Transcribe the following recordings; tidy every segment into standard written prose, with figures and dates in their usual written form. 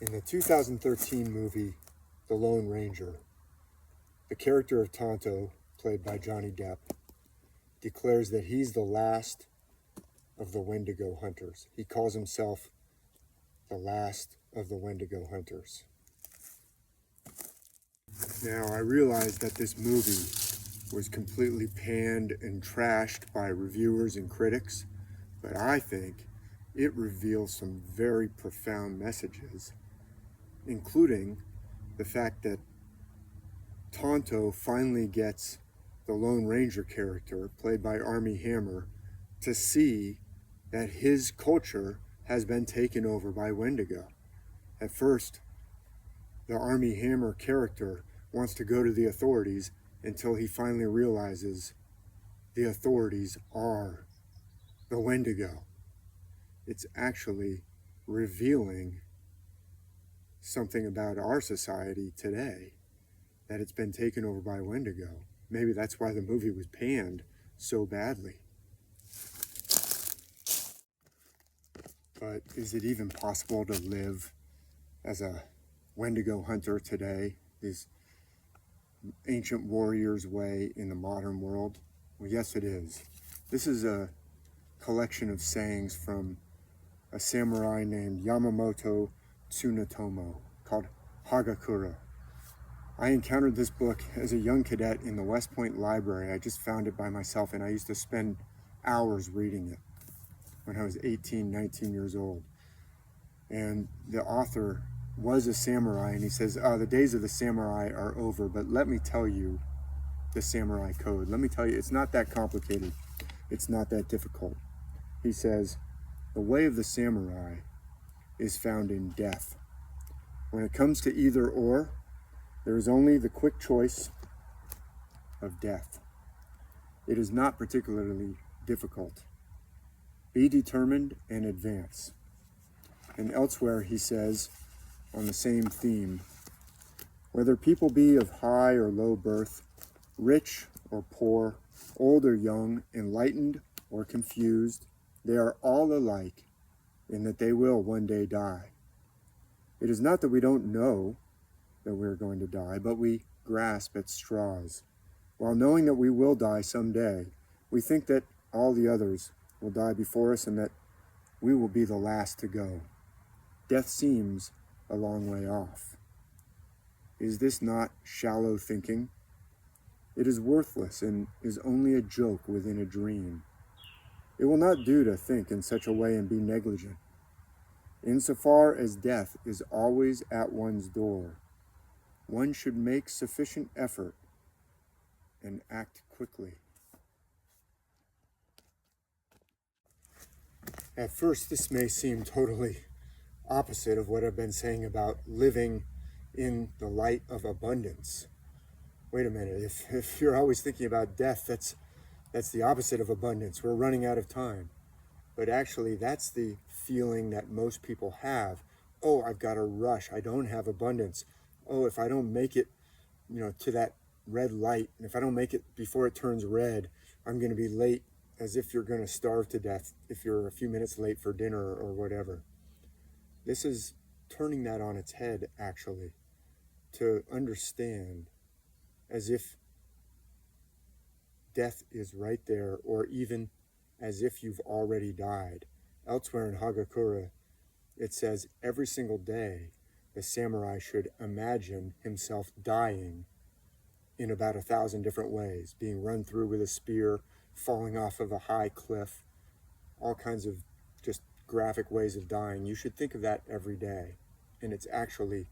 In the 2013 movie, The Lone Ranger, the character of Tonto, played by Johnny Depp, declares that he's the last of the Wendigo Hunters. He calls himself the last of the Wendigo Hunters. Now, I realize that this movie was completely panned and trashed by reviewers and critics, but I think it reveals some very profound messages, including the fact that Tonto finally gets the Lone Ranger character, played by Armie Hammer, to see that his culture has been taken over by Wendigo. At first, the Armie Hammer character wants to go to the authorities until he finally realizes the authorities are the Wendigo. It's actually revealing something about our society today, that it's been taken over by Wendigo. Maybe that's why the movie was panned so badly. But is it even possible to live as a Wendigo hunter today, these ancient warriors' way, in the modern world? Well, yes, it is. This is a collection of sayings from a samurai named Yamamoto Tsunetomo called Hagakure. I encountered this book as a young cadet in the West Point Library. I just found it by myself, and I used to spend hours reading it when I was 18, 19 years old. And the author was a samurai, and he says, the days of the samurai are over, but let me tell you the samurai code. Let me tell you, it's not that complicated. It's not that difficult. He says, the way of the samurai is found in death. When it comes to either or, there is only the quick choice of death. It is not particularly difficult. Be determined and advance. And elsewhere he says, on the same theme, whether people be of high or low birth, rich or poor, old or young, enlightened or confused, they are all alike in that they will one day die. It is not that we don't know that we're going to die, but we grasp at straws. While knowing that we will die someday, we think that all the others will die before us and that we will be the last to go. Death seems a long way off. Is this not shallow thinking? It is worthless and is only a joke within a dream. It will not do to think in such a way and be negligent. Insofar as death is always at one's door, one should make sufficient effort and act quickly. At first, this may seem totally opposite of what I've been saying about living in the light of abundance. Wait a minute, if you're always thinking about death, that's the opposite of abundance. We're running out of time. But actually, that's the feeling that most people have. Oh, I've got a rush. I don't have abundance. Oh, if I don't make it, to that red light, and if I don't make it before it turns red, I'm going to be late, as if you're going to starve to death if you're a few minutes late for dinner or whatever. This is turning that on its head, actually, to understand as if death is right there, or even as if you've already died. Elsewhere in Hagakure, it says every single day the samurai should imagine himself dying in about 1,000 different ways, being run through with a spear, falling off of a high cliff, all kinds of just graphic ways of dying. You should think of that every day, and it's actually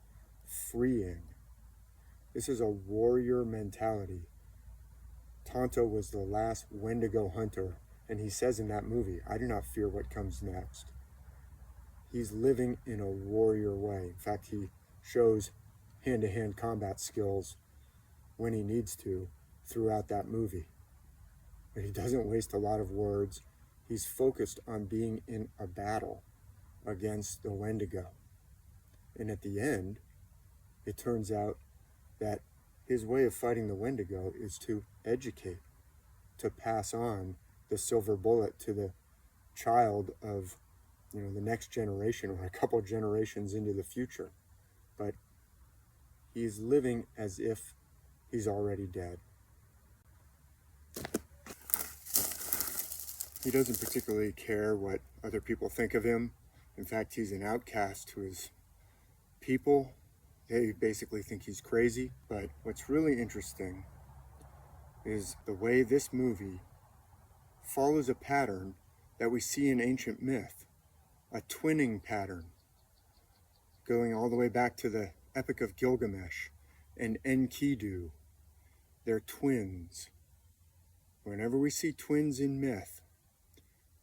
freeing. This is a warrior mentality. Tonto was the last Wendigo hunter, and he says in that movie, I do not fear what comes next. He's living in a warrior way. In fact, he shows hand-to-hand combat skills when he needs to throughout that movie. But he doesn't waste a lot of words. He's focused on being in a battle against the Wendigo. And at the end, it turns out that his way of fighting the Wendigo is to educate, to pass on the silver bullet to the child of the next generation, or a couple generations into the future. but he's living as if he's already dead. He doesn't particularly care what other people think of him. In fact, he's an outcast to his people. They basically think he's crazy. But what's really interesting is the way this movie follows a pattern that we see in ancient myth, a twinning pattern, going all the way back to the Epic of Gilgamesh and Enkidu. They're twins. Whenever we see twins in myth,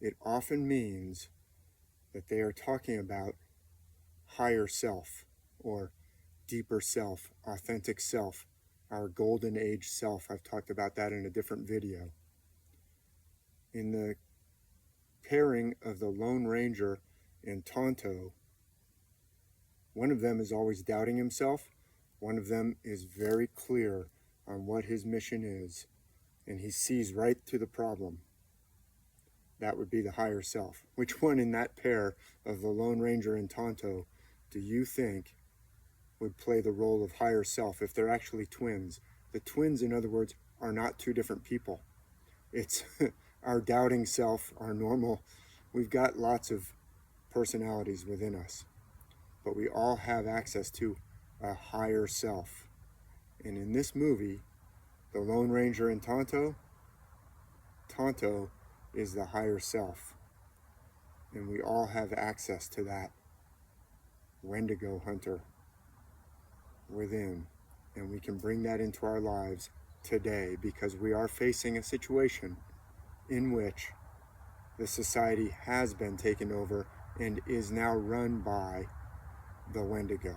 it often means that they are talking about higher self or deeper self, authentic self, our golden age self. I've talked about that in a different video. In the pairing of the Lone Ranger and Tonto, one of them is always doubting himself. One of them is very clear on what his mission is, and he sees right to the problem. That would be the higher self. Which one in that pair of the Lone Ranger and Tonto do you think would play the role of higher self if they're actually twins? The twins, in other words, are not two different people. It's our doubting self, our normal. We've got lots of personalities within us, but we all have access to a higher self. And in this movie, the Lone Ranger and Tonto is the higher self. And we all have access to that Wendigo Hunter within. And we can bring that into our lives today, because we are facing a situation in which the society has been taken over and is now run by the Wendigo.